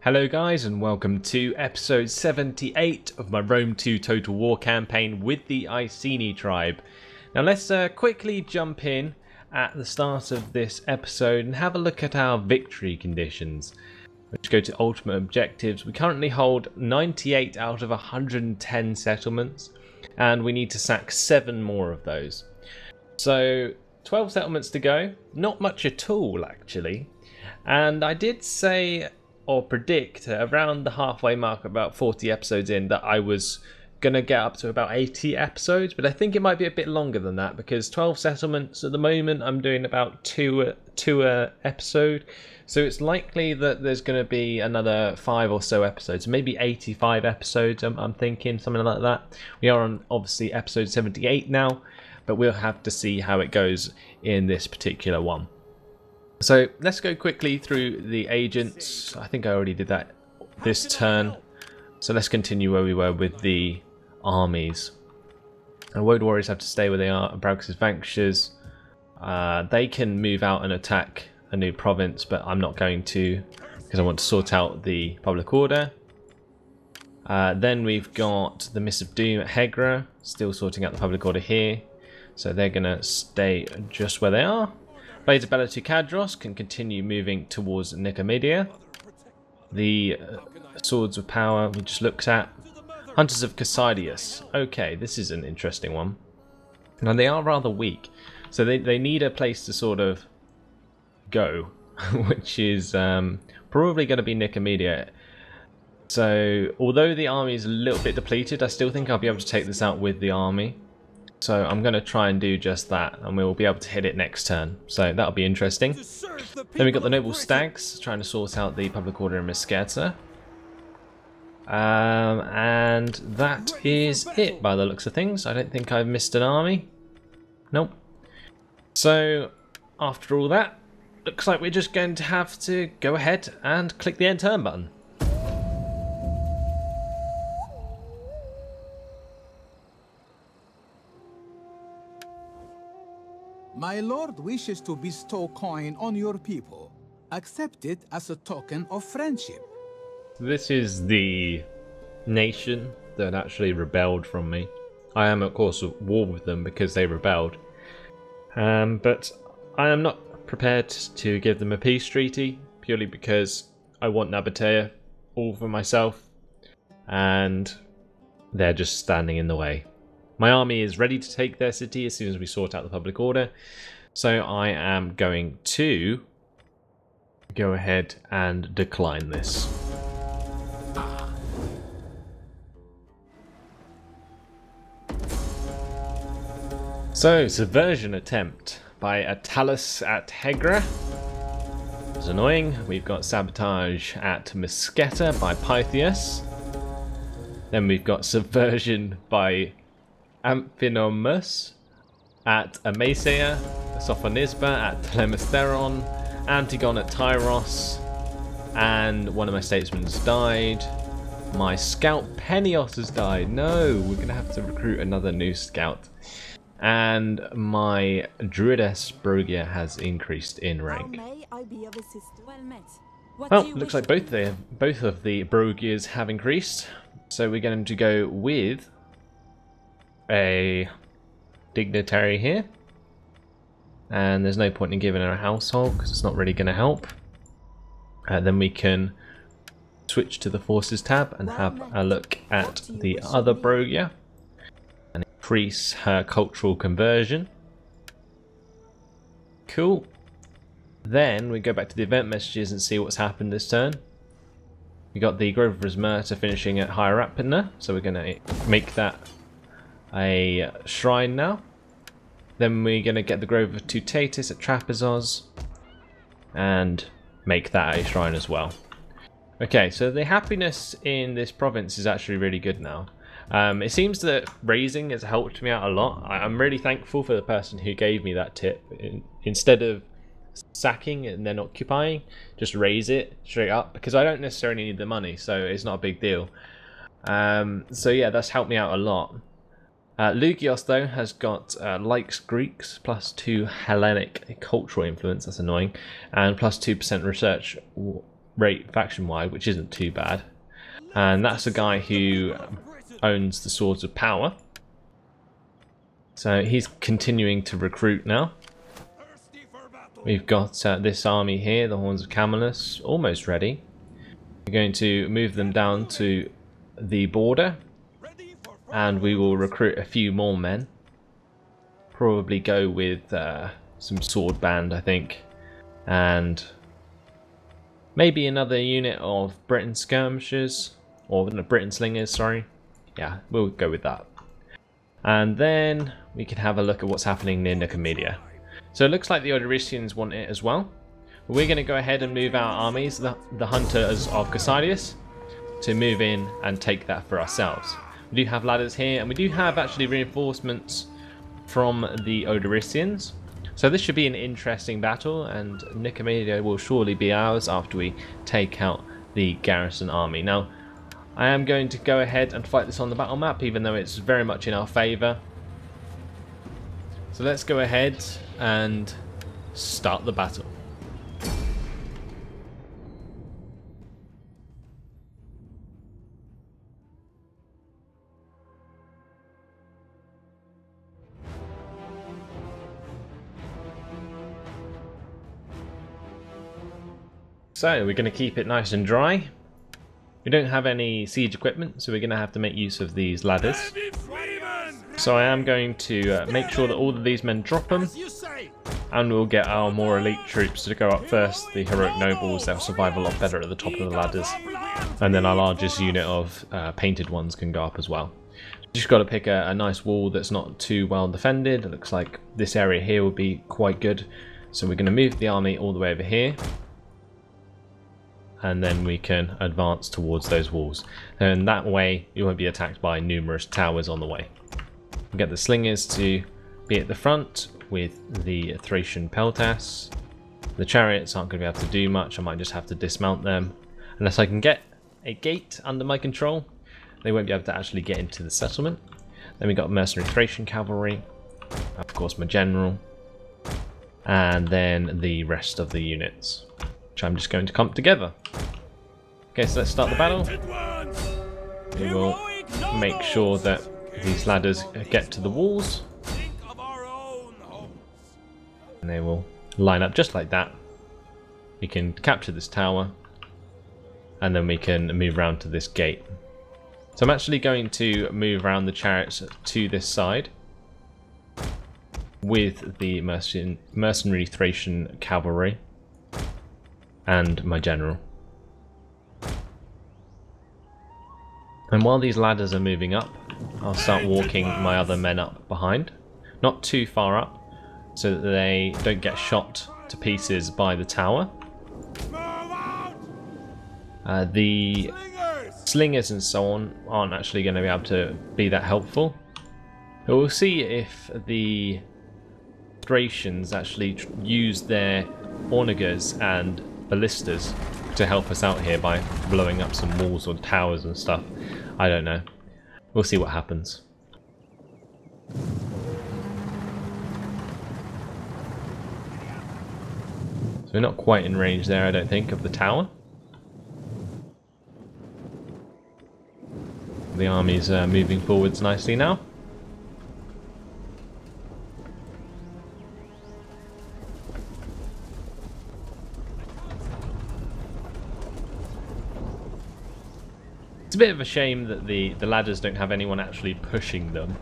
Hello guys and welcome to episode 78 of my Rome 2 Total War campaign with the Iceni tribe. Now let's quickly jump in at the start of this episode and have a look at our victory conditions. Let's go to ultimate objectives. We currently hold 98 out of 110 settlements and we need to sack 7 more of those. So 12 settlements to go, not much at all actually. And I did say or predict around the halfway mark, about 40 episodes in, that I was going to get up to about 80 episodes, but I think it might be a bit longer than that because 12 settlements at the moment I'm doing about two episode, so it's likely that there's going to be another 5 or so episodes, maybe 85 episodes. I'm thinking something like that. We are on obviously episode 78 now, but we'll have to see how it goes in this particular one. So let's go quickly through the agents. I think I already did that this turn. So let's continue where we were with the armies. And Woad Warriors have to stay where they are. Braux's Vanquishers, they can move out and attack a new province, but I'm not going to because I want to sort out the public order. Then we've got the Mists of Doom at Hurrah, still sorting out the public order here. So they're going to stay just where they are. Blades of Bella to Cadros can continue moving towards Nicomedia. The Swords of Power we just looked at. Hunters of Cassidius. Okay, this is an interesting one. Now they are rather weak, so they need a place to sort of go, which is probably going to be Nicomedia. So although the army is a little bit depleted, I still think I'll be able to take this out with the army. So I'm going to try and do just that, and we'll be able to hit it next turn. So that'll be interesting. Then we've got the Noble Stags, trying to sort out the public order in Mesquita. And that is it by the looks of things. I don't think I've missed an army. Nope. So after all that, looks like we're just going to have to go ahead and click the end turn button. My lord wishes to bestow coin on your people. Accept it as a token of friendship. This is the nation that actually rebelled from me. I am of course at war with them because they rebelled. But I am not prepared to give them a peace treaty purely because I want Nabatea all for myself and they're just standing in the way. My army is ready to take their city as soon as we sort out the public order. So I am going to go ahead and decline this. So, subversion attempt by Attalus at Hurrah. It's annoying. We've got sabotage at Mesquita by Pythias. Then we've got subversion by Amphinomus at Amasea, Sophonisba at Telemistheron, Antigone at Tyros, and one of my statesmen has died. My scout Penios has died. No, we're going to have to recruit another new scout. And my Druidess Brogia has increased in rank. Well, looks like both of the Brogias have increased. So we're going to go with a dignitary here, and there's no point in giving her a household because it's not really going to help. Then we can switch to the forces tab and have a look at the other Brogia and increase her cultural conversion. Cool. Then we go back to the event messages and see what's happened this turn. We got the Grove of Rismerta finishing at Hierapina, so we're going to make that a shrine now. Then we're going to get the Grove of Tutatis at Trapezos and make that a shrine as well. Okay, so the happiness in this province is actually really good now. It seems that raising has helped me out a lot. I'm really thankful for the person who gave me that tip. Instead of sacking and then occupying, just raise it straight up, because I don't necessarily need the money, so it's not a big deal. So yeah, that's helped me out a lot. Lugios, though, has got likes Greeks, +2 Hellenic cultural influence, that's annoying, and +2% rate faction-wide, which isn't too bad. And that's a guy who owns the Swords of Power. So he's continuing to recruit now. We've got this army here, the Horns of Camillus, almost ready. We're going to move them down to the border, and we will recruit a few more men. Probably go with some sword band, I think, and maybe another unit of Britain skirmishers, or no, Britain slingers, sorry. Yeah, we'll go with that. And then we can have a look at what's happening near Nicomedia. So it looks like the Odrysians want it as well. We're going to go ahead and move our armies, the Hunters of Cassidius, to move in and take that for ourselves. We do have ladders here, and we do have actually reinforcements from the Odrysians. So this should be an interesting battle, and Nicomedia will surely be ours after we take out the garrison army. Now, I am going to go ahead and fight this on the battle map, even though it's very much in our favour. So let's go ahead and start the battle. So we're going to keep it nice and dry. We don't have any siege equipment, so we're going to have to make use of these ladders. So I am going to make sure that all of these men drop them, and we'll get our more elite troops to go up first. The heroic nobles, they'll survive a lot better at the top of the ladders, and then our largest unit of painted ones can go up as well. Just got to pick a nice wall that's not too well defended. It looks like this area here will be quite good, so we're going to move the army all the way over here, and then we can advance towards those walls, and that way you won't be attacked by numerous towers on the way. We'll get the slingers to be at the front with the Thracian peltasts. The chariots aren't going to be able to do much. I might just have to dismount them. Unless I can get a gate under my control, they won't be able to actually get into the settlement. Then we've got mercenary Thracian cavalry, of course my general, and then the rest of the units, which I'm just going to clump together. Okay, so let's start the battle. We will make sure that these ladders get to the walls, and they will line up just like that. We can capture this tower, and then we can move around to this gate. So I'm actually going to move around the chariots to this side with the mercenary Thracian cavalry and my general. And while these ladders are moving up, I'll start walking my other men up behind. Not too far up, so that they don't get shot to pieces by the tower. The slingers and so on aren't actually going to be able to be that helpful. But we'll see if the Thracians actually use their Ornagers and ballistas to help us out here by blowing up some walls or towers and stuff. I don't know. We'll see what happens. So we're not quite in range there, I don't think, of the tower. The army's moving forwards nicely now. It's a bit of a shame that the ladders don't have anyone actually pushing them.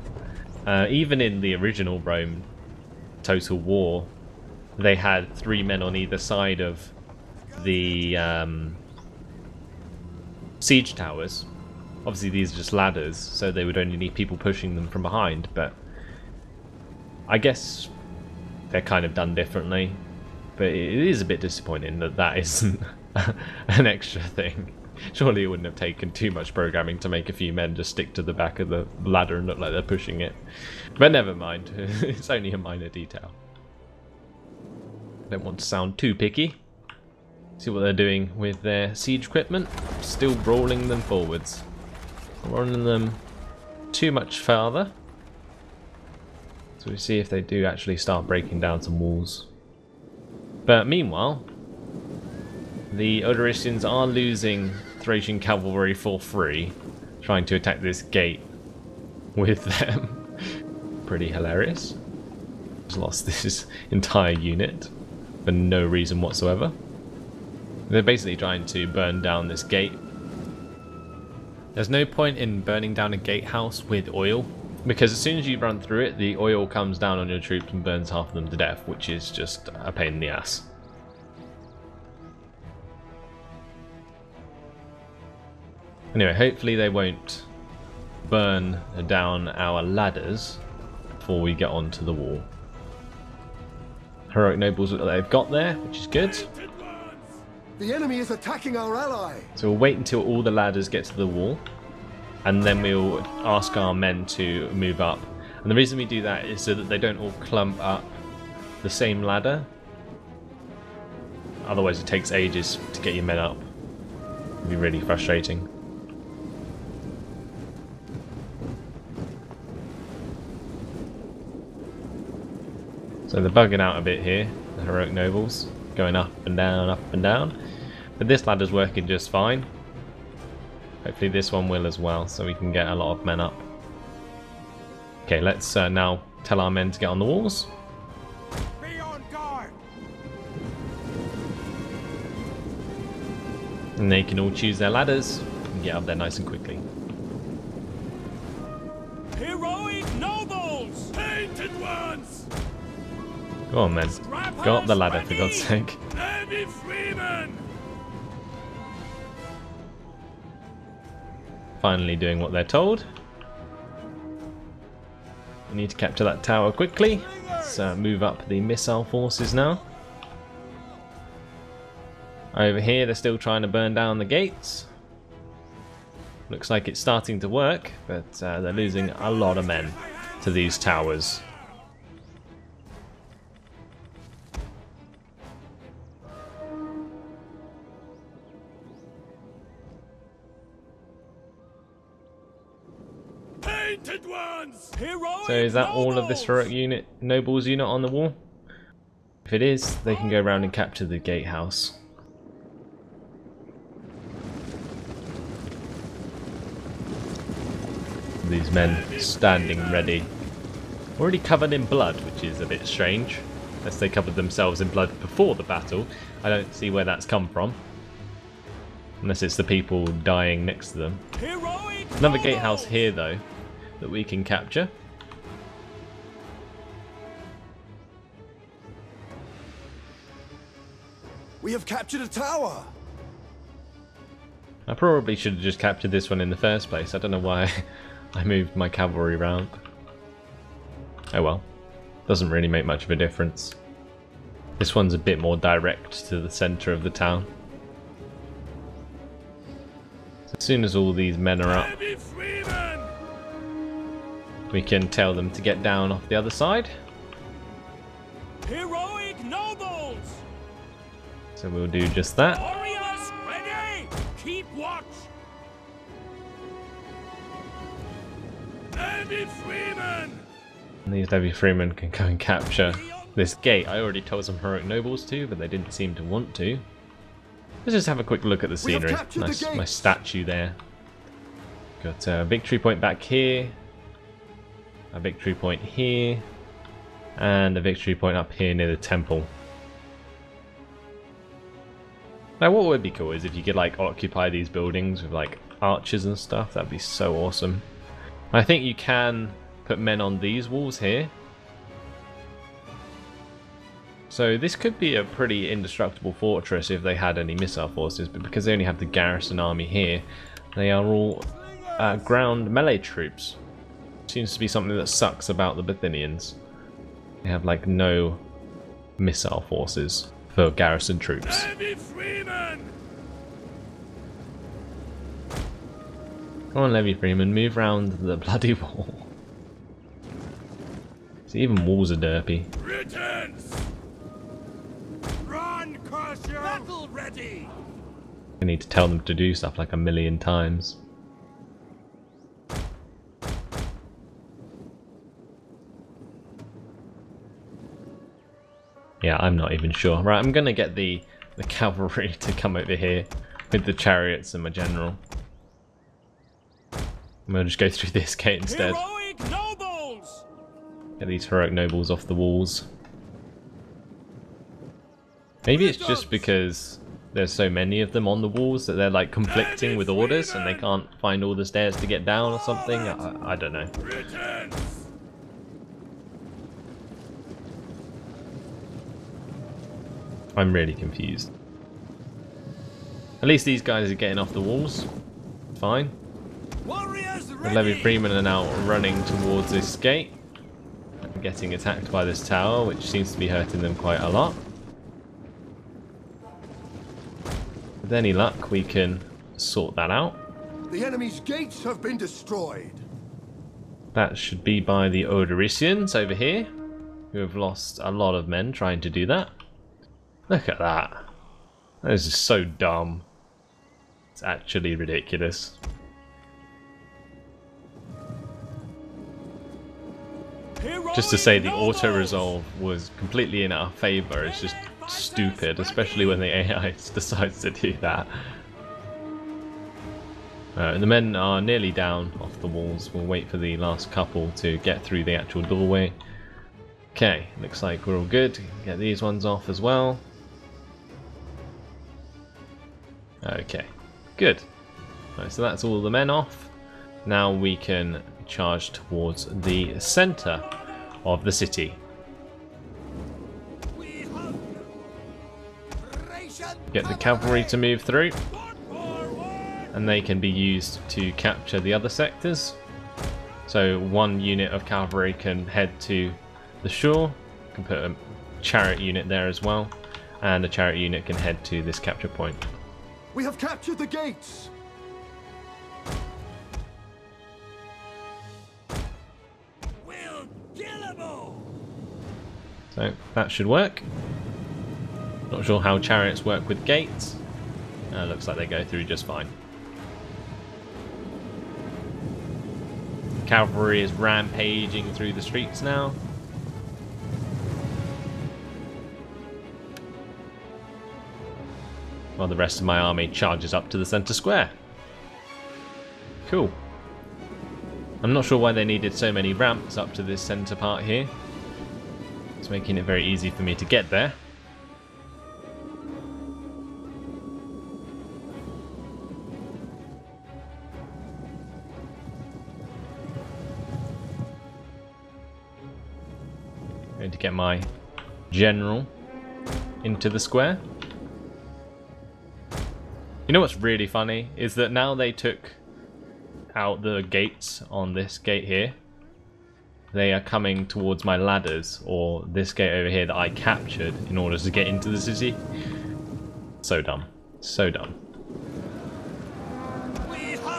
Even in the original Rome Total War, they had 3 men on either side of the siege towers. Obviously these are just ladders, so they would only need people pushing them from behind, but I guess they're kind of done differently. But it is a bit disappointing that that isn't an extra thing. Surely it wouldn't have taken too much programming to make a few men just stick to the back of the ladder and look like they're pushing it. But never mind, it's only a minor detail. Don't want to sound too picky. See what they're doing with their siege equipment. Still rolling them forwards. Rolling them too much farther. So we see if they do actually start breaking down some walls. But meanwhile, The Odorisians are losing Thracian cavalry for free, trying to attack this gate with them. Pretty hilarious. Just lost this entire unit for no reason whatsoever. They're basically trying to burn down this gate. There's no point in burning down a gatehouse with oil, because as soon as you run through it, the oil comes down on your troops and burns half of them to death, which is just a pain in the ass. Anyway, hopefully they won't burn down our ladders before we get onto the wall. Heroic nobles that they've got there, which is good. The enemy is attacking our ally. So we'll wait until all the ladders get to the wall, and then we'll ask our men to move up. And the reason we do that is so that they don't all clump up the same ladder. Otherwise it takes ages to get your men up. It'd be really frustrating. So they're bugging out a bit here, the heroic nobles, going up and down, up and down. But this ladder's working just fine. Hopefully this one will as well, so we can get a lot of men up. Okay, let's now tell our men to get on the walls. Be on guard. And they can all choose their ladders and get up there nice and quickly. Heroic nobles! Painted ones! Go on, men. Go up the ladder, for God's sake. Heavy freemen! Finally doing what they're told. We need to capture that tower quickly. Let's move up the missile forces now. Over here, they're still trying to burn down the gates. Looks like it's starting to work, but they're losing a lot of men to these towers. So is that all of this heroic nobles unit on the wall? If it is, they can go around and capture the gatehouse. These men standing ready. Already covered in blood, which is a bit strange. Unless they covered themselves in blood before the battle. I don't see where that's come from. Unless it's the people dying next to them. Another gatehouse here though, that we can capture. We have captured a tower. I probably should have just captured this one in the first place. I don't know why I moved my cavalry around. Oh well, doesn't really make much of a difference. This one's a bit more direct to the centre of the town. So as soon as all these men are up, we can tell them to get down off the other side. Heroic nobles! So we'll do just that. Warriors ready! Keep watch! Heavy freemen! And these heavy freemen can go and capture this gate. I already told some heroic nobles to, but they didn't seem to want to. Let's just have a quick look at the scenery. Nice statue there. Got a victory point back here. A victory point here. And a victory point up here near the temple. Now what would be cool is if you could like occupy these buildings with like archers and stuff. That'd be so awesome. I think you can put men on these walls here. So this could be a pretty indestructible fortress if they had any missile forces, but because they only have the garrison army here, they are all ground melee troops. Seems to be something that sucks about the Bithynians. They have like no missile forces for garrison troops. Come on, Levy Freeman, move round the bloody wall. See, even walls are derpy. Run, curse you! Battle ready! I need to tell them to do stuff like a million times. Yeah, I'm not even sure. Right, I'm gonna get the the cavalry to come over here with the chariots and my general. I'm going to just go through this gate instead. Heroic nobles! Get these heroic nobles off the walls. Maybe it's just because there's so many of them on the walls that they're like conflicting with orders and they can't find all the stairs to get down or something. I don't know. I'm really confused. At least these guys are getting off the walls. Fine. The levy freemen are now running towards this gate. Getting attacked by this tower, which seems to be hurting them quite a lot. With any luck, we can sort that out. The enemy's gates have been destroyed. That should be by the Odoricians over here, who have lost a lot of men trying to do that. Look at that. That is just so dumb. It's actually ridiculous. Just to say the auto-resolve was completely in our favour is just stupid, especially when the AI decides to do that. The men are nearly down off the walls. We'll wait for the last couple to get through the actual doorway. Okay, looks like we're all good. Get these ones off as well. Okay, good. Right, so that's all the men off. Now we can charge towards the centre of the city. Get the cavalry to move through, and they can be used to capture the other sectors. So one unit of cavalry can head to the shore, can put a chariot unit there as well, and a chariot unit can head to this capture point. We have captured the gates. So that should work. Not sure how chariots work with gates. Looks like they go through just fine. Cavalry is rampaging through the streets now. While the rest of my army charges up to the centre square. Cool. I'm not sure why they needed so many ramps up to this centre part here. It's making it very easy for me to get there. Going to get my general into the square. You know what's really funny is that now they took out the gates on this gate here. They are coming towards my ladders, or this gate over here that I captured in order to get into the city. So dumb. So dumb.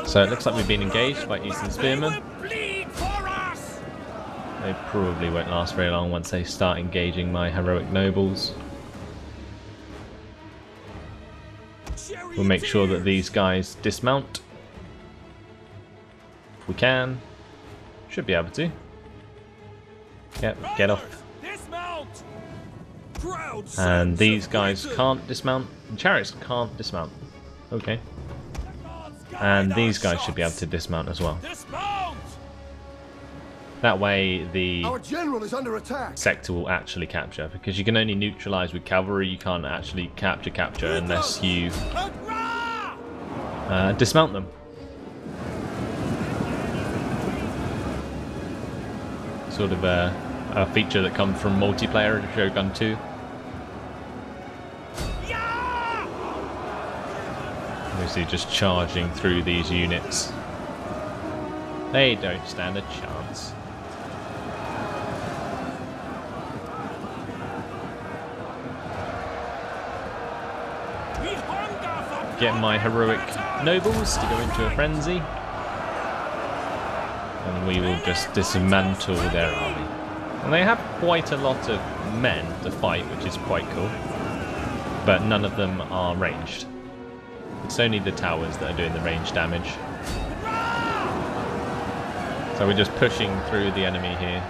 So it looks like we've been engaged by Eastern Spearmen. They probably won't last very long once they start engaging my heroic nobles. We'll make sure that these guys dismount. If we can. Should be able to. Yep, get off. And these guys can't dismount. The chariots can't dismount. Okay. And these guys should be able to dismount as well. That way the Our general is under attack. sector will actually capture, because you can only neutralize with cavalry. You can't actually capture unless you dismount them. Sort of a feature that comes from multiplayer in Shogun 2. Obviously just charging through these units. They don't stand a chance. Get my heroic nobles to go into a frenzy. And we will just dismantle their army. And they have quite a lot of men to fight, which is quite cool. But none of them are ranged. It's only the towers that are doing the range damage. So we're just pushing through the enemy here.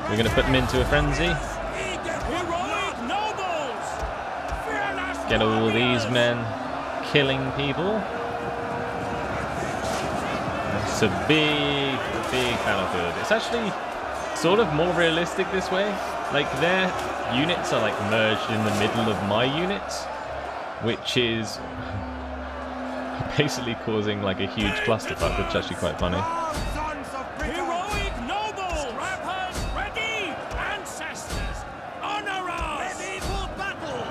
We're going to put them into a frenzy. Get all these men killing people. It's a big, big battlefield. It's actually sort of more realistic this way. Like, their units are like merged in the middle of my units, which is basically causing like a huge clusterfuck, which is actually quite funny. Heroic nobles! Scrappers ready! Ancestors! Honor us! Ready for battle!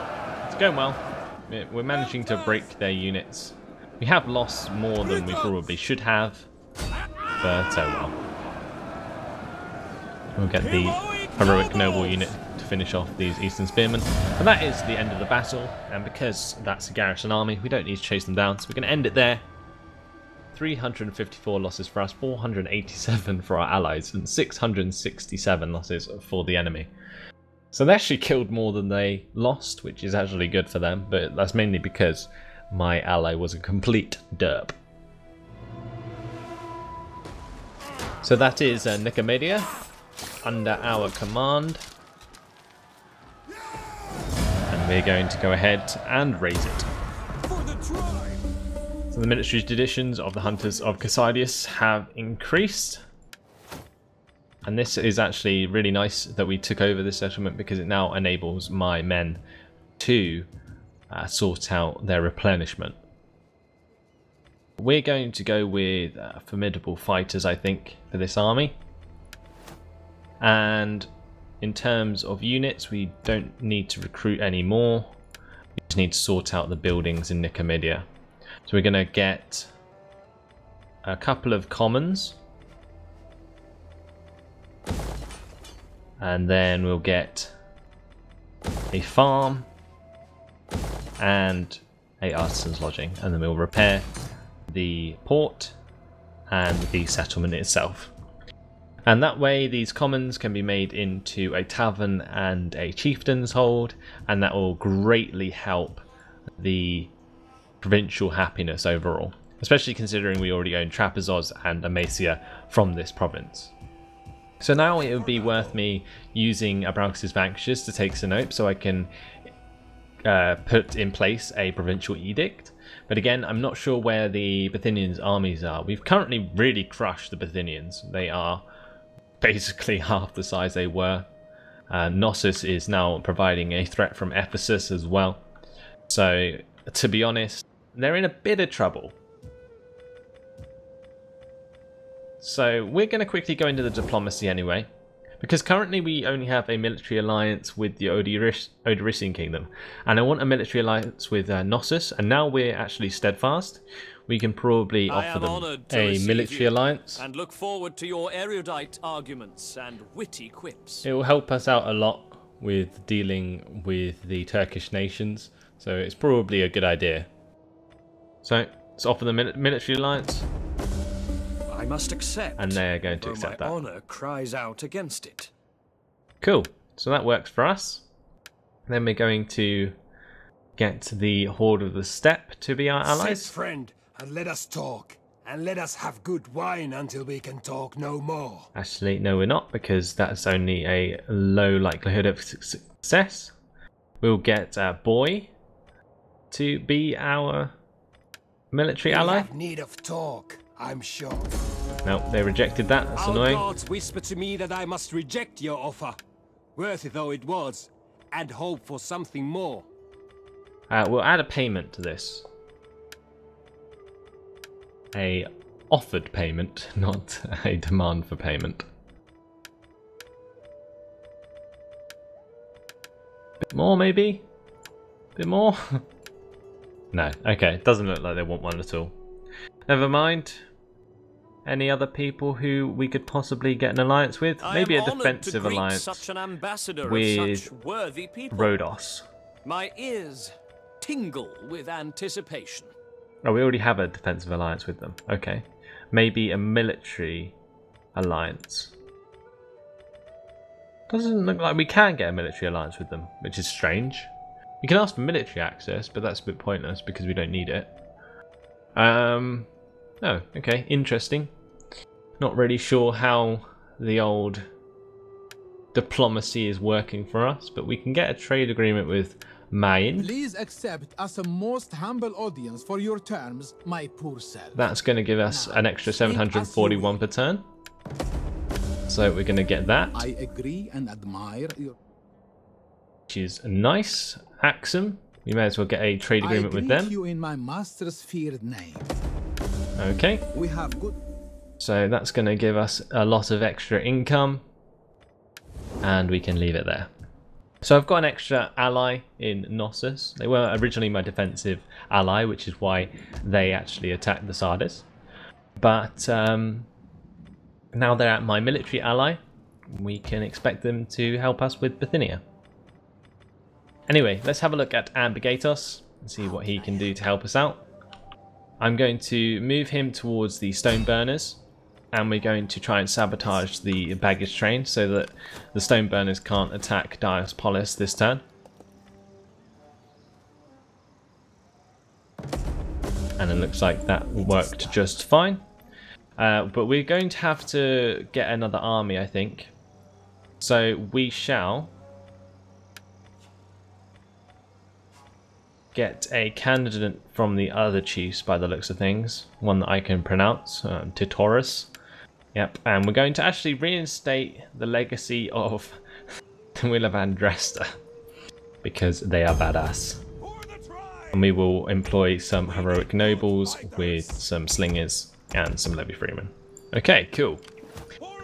It's going well. We're managing to break their units. We have lost more than we probably should have, but oh well. We'll get the heroic noble unit to finish off these Eastern Spearmen. And that is the end of the battle, and because that's a garrison army, we don't need to chase them down, so we're going to end it there. 354 losses for us, 487 for our allies, and 667 losses for the enemy. So they actually killed more than they lost, which is actually good for them, but that's mainly because my ally was a complete derp. So that is Nicomedia under our command. And we're going to go ahead and raise it. So the military traditions of the Hunters of Cassidius have increased. And this is actually really nice that we took over this settlement, because it now enables my men to sort out their replenishment. We're going to go with formidable fighters, I think, for this army. And in terms of units, we don't need to recruit any more. We just need to sort out the buildings in Nicomedia. So we're going to get a couple of commons. And then we'll get a farm and a artisan's lodging, and then we'll repair the port and the settlement itself. And that way these commons can be made into a tavern and a chieftain's hold, and that will greatly help the provincial happiness overall, especially considering we already own Trapezoz and Amasia from this province. So now it would be worth me using Abraxas Vanquishers to take Sinope, so I can put in place a provincial edict. But again, I'm not sure where the Bithynians' armies are. We've currently really crushed the Bithynians. They are basically half the size they were. Knossos is now providing a threat from Ephesus as well. So, to be honest, they're in a bit of trouble. So we're going to quickly go into the diplomacy anyway, because currently we only have a military alliance with the Odrysian Kingdom, and I want a military alliance with Knossos, and now we're actually steadfast. We can probably offer them a military alliance. And look forward to your erudite arguments and witty quips. It will help us out a lot with dealing with the Turkish nations, so it's probably a good idea. So let's offer them military alliance. I must accept, and they're going to accept that. My honor cries out against it. Cool. So that works for us. Then we're going to get the Horde of the Steppe to be our allies. Sit, friend, and let us talk. And let us have good wine until we can talk no more. Actually, no, we're not, because that's only a low likelihood of success. We'll get Boy to be our military ally. We have need of talk, I'm sure. No, they rejected that. That's annoying. Our gods whisper to me that I must reject your offer, worthy though it was, and hope for something more. We'll add a payment to this. A offered payment, not a demand for payment. Bit more, maybe? Bit more? No, okay, doesn't look like they want one at all. Never mind. Any other people who we could possibly get an alliance with? Maybe a defensive alliance such an ambassador with of such worthy people. Rhodos. My ears tingle with anticipation. Oh, we already have a defensive alliance with them. Okay. Maybe a military alliance. Doesn't look like we can get a military alliance with them, which is strange. You can ask for military access, but that's a bit pointless because we don't need it. Oh, okay, interesting. Not really sure how the old diplomacy is working for us, but we can get a trade agreement with Main. Please accept as a most humble audience for your terms, my poor self. That's going to give us an extra 741 per turn. So we're going to get that. I agree and admire your... Which is nice. Axum. We may as well get a trade agreement with them. You in my master's feared name. Okay. We have good... So that's going to give us a lot of extra income. And we can leave it there. So I've got an extra ally in Knossos. They were originally my defensive ally, which is why they actually attacked the Sardis. But now they're at my military ally, we can expect them to help us with Bithynia. Anyway, let's have a look at Ambigatos and see what he can do to help us out. I'm going to move him towards the stone burners, and we're going to try and sabotage the baggage train so that the stone burners can't attack Diospolis this turn. And it looks like that worked just fine. But we're going to have to get another army, I think. So we shall get a candidate from the other chiefs by the looks of things. One that I can pronounce, Titoris. Yep, and we're going to actually reinstate the legacy of the Will of Andrasta because they are badass. And we will employ some heroic nobles with some slingers and some levy freemen. Okay, cool.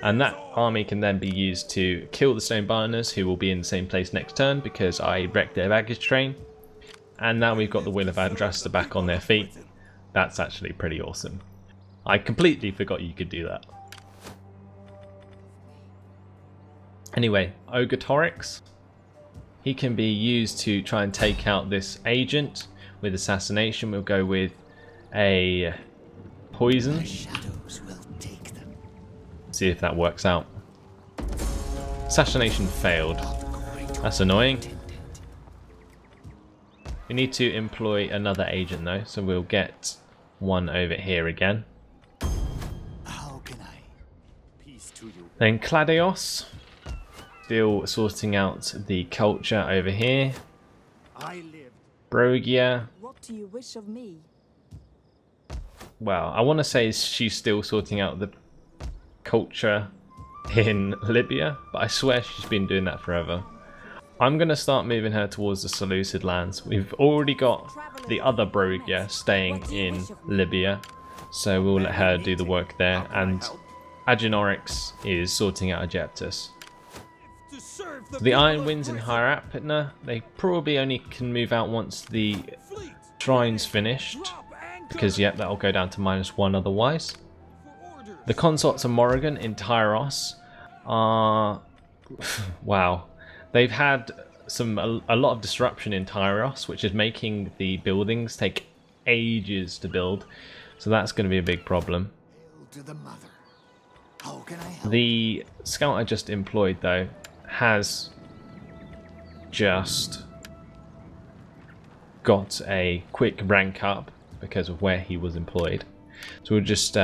And that army can then be used to kill the stone burners, who will be in the same place next turn because I wrecked their baggage train. And now we've got the Will of Andrasta back on their feet. That's actually pretty awesome. I completely forgot you could do that. Anyway, Ogatorix. He can be used to try and take out this agent with assassination. We'll go with a poison. See if that works out. Assassination failed. That's annoying. We need to employ another agent though, so we'll get one over here again. Then Cladios. Still sorting out the culture over here. Brogia. What do you wish of me? Well, I want to say she's still sorting out the culture in Libya, but I swear she's been doing that forever. I'm going to start moving her towards the Seleucid lands. We've already got the other Brogia staying in Libya, so we'll let her do the work there, and Agenorix is sorting out Egyptus. The Iron Winds in Hyrapna, they probably only can move out once the shrine's finished, because yep, that'll go down to -1 otherwise. The consorts of Morrigan in Tyros are... wow. They've had a lot of disruption in Tyros, which is making the buildings take ages to build, so that's going to be a big problem. The scout I just employed though has just got a quick rank up because of where he was employed, so we'll just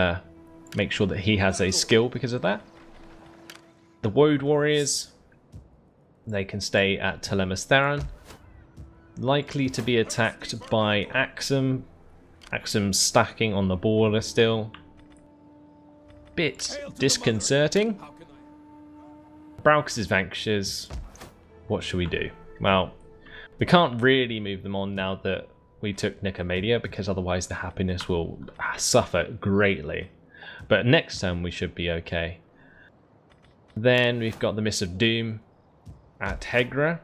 make sure that he has a skill because of that. The Woad Warriors, they can stay at Telemastheron. Likely to be attacked by Axum. Axum's stacking on the border still. Bit disconcerting. Braux's Vanquishers. What should we do? Well, we can't really move them on now that we took Nicomedia, because otherwise the happiness will suffer greatly. But next time we should be okay. Then we've got the Miss of Doom at Hegra.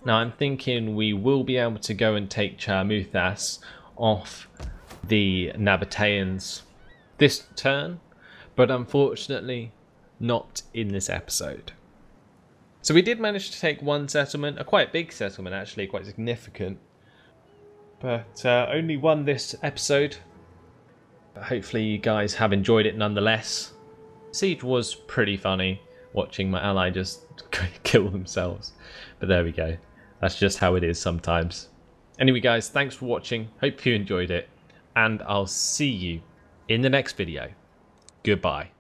Now I'm thinking we will be able to go and take Charmuthas off the Nabateans this turn, but unfortunately not in this episode. So we did manage to take one settlement, a quite big settlement actually, quite significant, but only one this episode. But hopefully you guys have enjoyed it nonetheless. Siege was pretty funny, watching my ally just kill themselves, but there we go. That's just how it is sometimes. Anyway guys, thanks for watching, hope you enjoyed it, and I'll see you in the next video. Goodbye.